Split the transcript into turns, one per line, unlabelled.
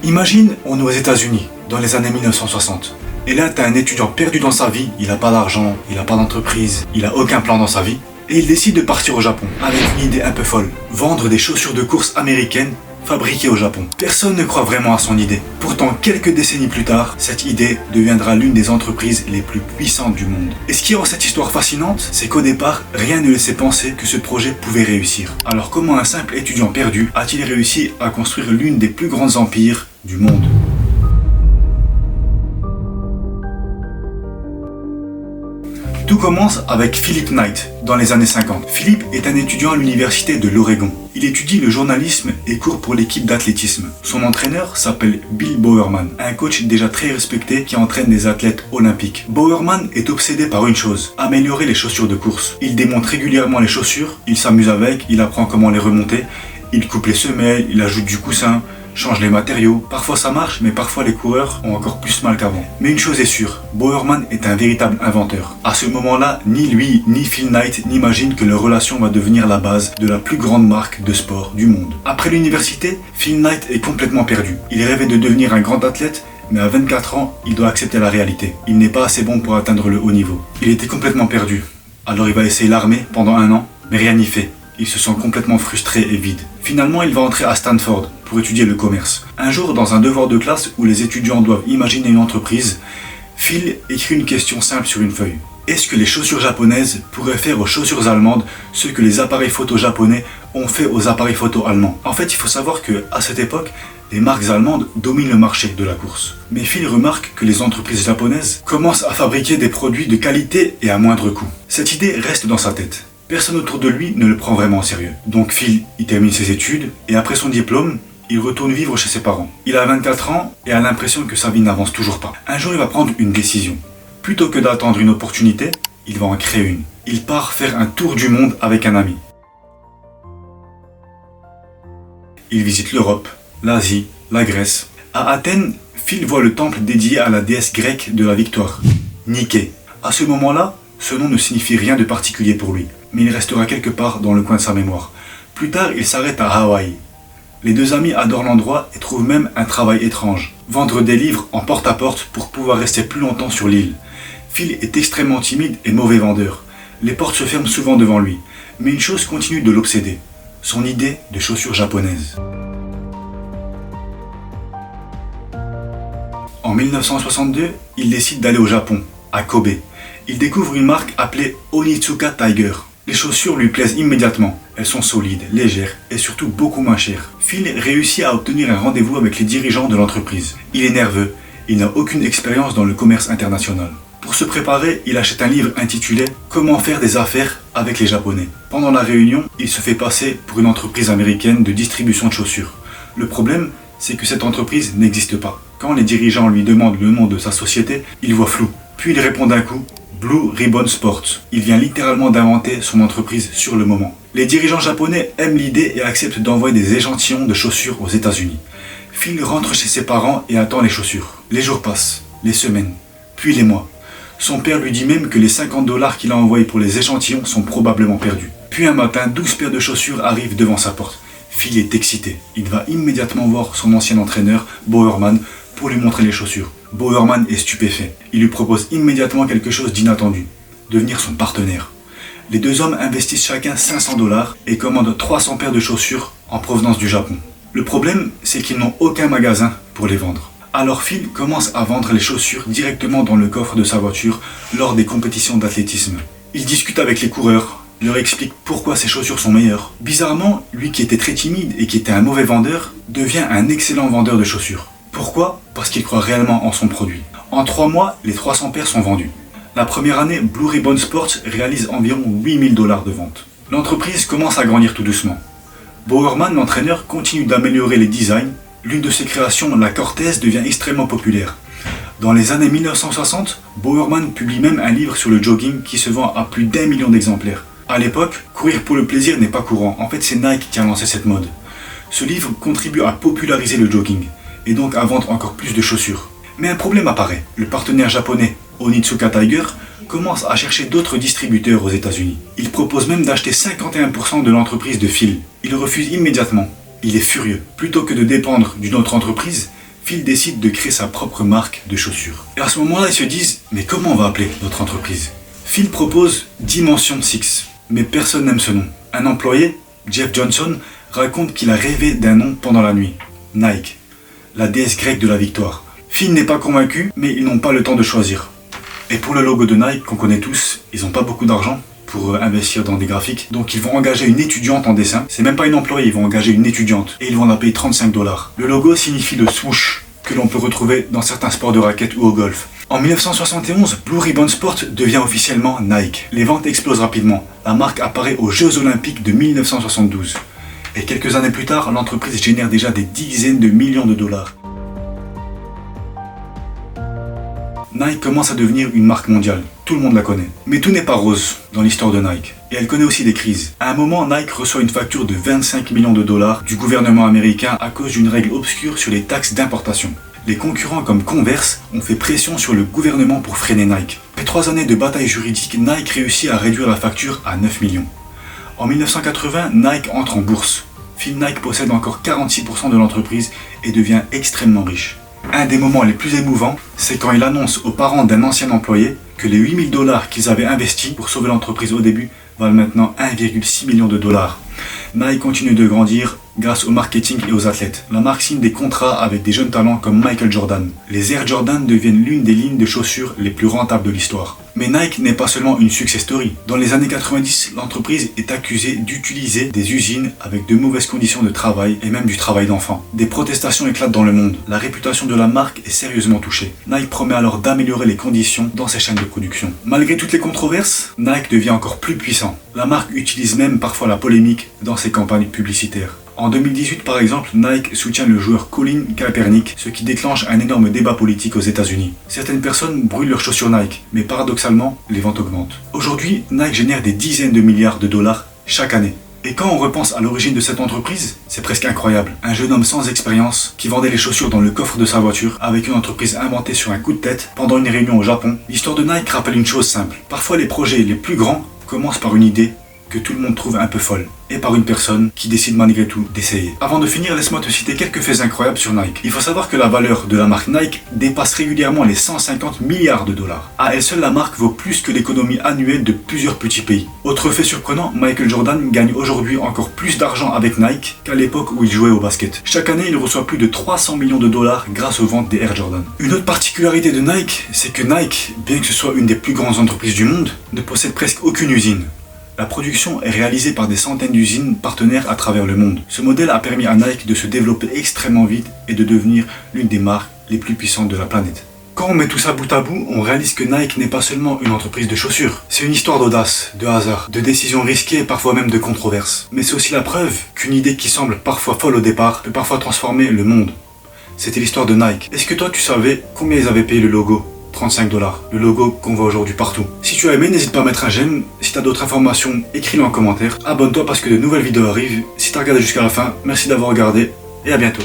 Imagine, on est aux États-Unis, dans les années 1960. Et là, t'as un étudiant perdu dans sa vie, il a pas d'argent, il a pas d'entreprise, il a aucun plan dans sa vie. Et il décide de partir au Japon, avec une idée un peu folle. Vendre des chaussures de course américaines fabriquées au Japon. Personne ne croit vraiment à son idée. Pourtant, quelques décennies plus tard, cette idée deviendra l'une des entreprises les plus puissantes du monde. Et ce qui rend cette histoire fascinante, c'est qu'au départ, rien ne laissait penser que ce projet pouvait réussir. Alors comment un simple étudiant perdu a-t-il réussi à construire l'une des plus grands empires du monde ? Tout commence avec Philip Knight, dans les années 50. Philip est un étudiant à l'université de l'Oregon. Il étudie le journalisme et court pour l'équipe d'athlétisme. Son entraîneur s'appelle Bill Bowerman, un coach déjà très respecté qui entraîne des athlètes olympiques. Bowerman est obsédé par une chose, améliorer les chaussures de course. Il démonte régulièrement les chaussures, il s'amuse avec, il apprend comment les remonter, il coupe les semelles, il ajoute du coussin, change les matériaux. Parfois ça marche, mais parfois les coureurs ont encore plus mal qu'avant. Mais une chose est sûre, Bowerman est un véritable inventeur. À ce moment-là, ni lui, ni Phil Knight n'imaginent que leur relation va devenir la base de la plus grande marque de sport du monde. Après l'université, Phil Knight est complètement perdu. Il rêvait de devenir un grand athlète, mais à 24 ans, il doit accepter la réalité. Il n'est pas assez bon pour atteindre le haut niveau. Il était complètement perdu. Alors il va essayer l'armée pendant 1 an, mais rien n'y fait. Il se sent complètement frustré et vide. Finalement, il va entrer à Stanford pour étudier le commerce. Un jour, dans un devoir de classe où les étudiants doivent imaginer une entreprise, Phil écrit une question simple sur une feuille. Est-ce que les chaussures japonaises pourraient faire aux chaussures allemandes ce que les appareils photo japonais ont fait aux appareils photo allemands ? En fait, il faut savoir qu'à cette époque, les marques allemandes dominent le marché de la course. Mais Phil remarque que les entreprises japonaises commencent à fabriquer des produits de qualité et à moindre coût. Cette idée reste dans sa tête. Personne autour de lui ne le prend vraiment au sérieux. Donc Phil, il termine ses études et après son diplôme, il retourne vivre chez ses parents. Il a 24 ans et a l'impression que sa vie n'avance toujours pas. Un jour, il va prendre une décision. Plutôt que d'attendre une opportunité, il va en créer une. Il part faire un tour du monde avec un ami. Il visite l'Europe, l'Asie, la Grèce. À Athènes, Phil voit le temple dédié à la déesse grecque de la victoire, Niké. À ce moment-là, ce nom ne signifie rien de particulier pour lui, mais il restera quelque part dans le coin de sa mémoire. Plus tard, il s'arrête à Hawaï. Les deux amis adorent l'endroit et trouvent même un travail étrange. Vendre des livres en porte-à-porte pour pouvoir rester plus longtemps sur l'île. Phil est extrêmement timide et mauvais vendeur. Les portes se ferment souvent devant lui. Mais une chose continue de l'obséder. Son idée de chaussures japonaises. En 1962, il décide d'aller au Japon, à Kobe. Il découvre une marque appelée Onitsuka Tiger. Les chaussures lui plaisent immédiatement. Elles sont solides, légères et surtout beaucoup moins chères. Phil réussit à obtenir un rendez-vous avec les dirigeants de l'entreprise. Il est nerveux, il n'a aucune expérience dans le commerce international. Pour se préparer, il achète un livre intitulé « Comment faire des affaires avec les Japonais ». Pendant la réunion, il se fait passer pour une entreprise américaine de distribution de chaussures. Le problème, c'est que cette entreprise n'existe pas. Quand les dirigeants lui demandent le nom de sa société, il voit flou. Puis il répond d'un coup « Blue Ribbon Sports ». Il vient littéralement d'inventer son entreprise sur le moment. Les dirigeants japonais aiment l'idée et acceptent d'envoyer des échantillons de chaussures aux États-Unis. Phil rentre chez ses parents et attend les chaussures. Les jours passent, les semaines, puis les mois. Son père lui dit même que les $50 qu'il a envoyés pour les échantillons sont probablement perdus. Puis un matin, 12 paires de chaussures arrivent devant sa porte. Phil est excité. Il va immédiatement voir son ancien entraîneur, Bowerman, pour lui montrer les chaussures. Bowerman est stupéfait. Il lui propose immédiatement quelque chose d'inattendu. Devenir son partenaire. Les deux hommes investissent chacun $500 et commandent 300 paires de chaussures en provenance du Japon. Le problème, c'est qu'ils n'ont aucun magasin pour les vendre. Alors Phil commence à vendre les chaussures directement dans le coffre de sa voiture lors des compétitions d'athlétisme. Il discute avec les coureurs, leur explique pourquoi ses chaussures sont meilleures. Bizarrement, lui qui était très timide et qui était un mauvais vendeur, devient un excellent vendeur de chaussures. Pourquoi ? Parce qu'il croit réellement en son produit. En 3 mois, les 300 paires sont vendues. La première année, Blue Ribbon Sports réalise environ $8000 de vente. L'entreprise commence à grandir tout doucement. Bowerman, l'entraîneur, continue d'améliorer les designs. L'une de ses créations, la Cortez, devient extrêmement populaire. Dans les années 1960, Bowerman publie même un livre sur le jogging qui se vend à plus d'1 million d'exemplaires. À l'époque, courir pour le plaisir n'est pas courant. En fait, c'est Nike qui a lancé cette mode. Ce livre contribue à populariser le jogging et donc à vendre encore plus de chaussures. Mais un problème apparaît. Le partenaire japonais Onitsuka Tiger commence à chercher d'autres distributeurs aux États-Unis. Il propose même d'acheter 51% de l'entreprise de Phil. Il refuse immédiatement. Il est furieux. Plutôt que de dépendre d'une autre entreprise, Phil décide de créer sa propre marque de chaussures. Et à ce moment-là, ils se disent, mais comment on va appeler notre entreprise? Phil propose Dimension 6, mais personne n'aime ce nom. Un employé, Jeff Johnson, raconte qu'il a rêvé d'un nom pendant la nuit, Nike, la déesse grecque de la victoire. Phil n'est pas convaincu, mais ils n'ont pas le temps de choisir. Et pour le logo de Nike qu'on connaît tous, ils n'ont pas beaucoup d'argent pour investir dans des graphiques, donc ils vont engager une étudiante en dessin. C'est même pas une employée, ils vont engager une étudiante et ils vont la payer 35 $. Le logo signifie le swoosh que l'on peut retrouver dans certains sports de raquettes ou au golf. En 1971, Blue Ribbon Sport devient officiellement Nike. Les ventes explosent rapidement. La marque apparaît aux Jeux Olympiques de 1972. Et quelques années plus tard, l'entreprise génère déjà des dizaines de millions de dollars. Nike commence à devenir une marque mondiale. Tout le monde la connaît. Mais tout n'est pas rose dans l'histoire de Nike. Et elle connaît aussi des crises. À un moment, Nike reçoit une facture de 25 millions de dollars du gouvernement américain à cause d'une règle obscure sur les taxes d'importation. Les concurrents comme Converse ont fait pression sur le gouvernement pour freiner Nike. Après 3 années de bataille juridique, Nike réussit à réduire la facture à 9 millions. En 1980, Nike entre en bourse. Phil Knight possède encore 46% de l'entreprise et devient extrêmement riche. Un des moments les plus émouvants, c'est quand il annonce aux parents d'un ancien employé que les 8 000 $ qu'ils avaient investis pour sauver l'entreprise au début valent maintenant 1,6 million de dollars. Nike continue de grandir grâce au marketing et aux athlètes. La marque signe des contrats avec des jeunes talents comme Michael Jordan. Les Air Jordan deviennent l'une des lignes de chaussures les plus rentables de l'histoire. Mais Nike n'est pas seulement une success story. Dans les années 90, l'entreprise est accusée d'utiliser des usines avec de mauvaises conditions de travail et même du travail d'enfants. Des protestations éclatent dans le monde. La réputation de la marque est sérieusement touchée. Nike promet alors d'améliorer les conditions dans ses chaînes de production. Malgré toutes les controverses, Nike devient encore plus puissant. La marque utilise même parfois la polémique dans ses campagnes publicitaires. En 2018, par exemple, Nike soutient le joueur Colin Kaepernick, ce qui déclenche un énorme débat politique aux États-Unis. Certaines personnes brûlent leurs chaussures Nike, mais paradoxalement, les ventes augmentent. Aujourd'hui, Nike génère des dizaines de milliards de dollars chaque année. Et quand on repense à l'origine de cette entreprise, c'est presque incroyable. Un jeune homme sans expérience qui vendait les chaussures dans le coffre de sa voiture avec une entreprise inventée sur un coup de tête pendant une réunion au Japon. L'histoire de Nike rappelle une chose simple. Parfois, les projets les plus grands commencent par une idée que tout le monde trouve un peu folle, et par une personne qui décide malgré tout d'essayer. Avant de finir, laisse-moi te citer quelques faits incroyables sur Nike. Il faut savoir que la valeur de la marque Nike dépasse régulièrement les 150 milliards de dollars. À elle seule, la marque vaut plus que l'économie annuelle de plusieurs petits pays. Autre fait surprenant, Michael Jordan gagne aujourd'hui encore plus d'argent avec Nike qu'à l'époque où il jouait au basket. Chaque année, il reçoit plus de 300 millions de dollars grâce aux ventes des Air Jordan. Une autre particularité de Nike, c'est que Nike, bien que ce soit une des plus grandes entreprises du monde, ne possède presque aucune usine. La production est réalisée par des centaines d'usines partenaires à travers le monde. Ce modèle a permis à Nike de se développer extrêmement vite et de devenir l'une des marques les plus puissantes de la planète. Quand on met tout ça bout à bout, on réalise que Nike n'est pas seulement une entreprise de chaussures. C'est une histoire d'audace, de hasard, de décisions risquées et parfois même de controverses. Mais c'est aussi la preuve qu'une idée qui semble parfois folle au départ peut parfois transformer le monde. C'était l'histoire de Nike. Est-ce que toi tu savais combien ils avaient payé le logo ? 35 $. Le logo qu'on voit aujourd'hui partout. Si tu as aimé, n'hésite pas à mettre un j'aime. Si tu as d'autres informations, écris-le en commentaire. Abonne-toi parce que de nouvelles vidéos arrivent. Si tu as regardé jusqu'à la fin, merci d'avoir regardé et à bientôt.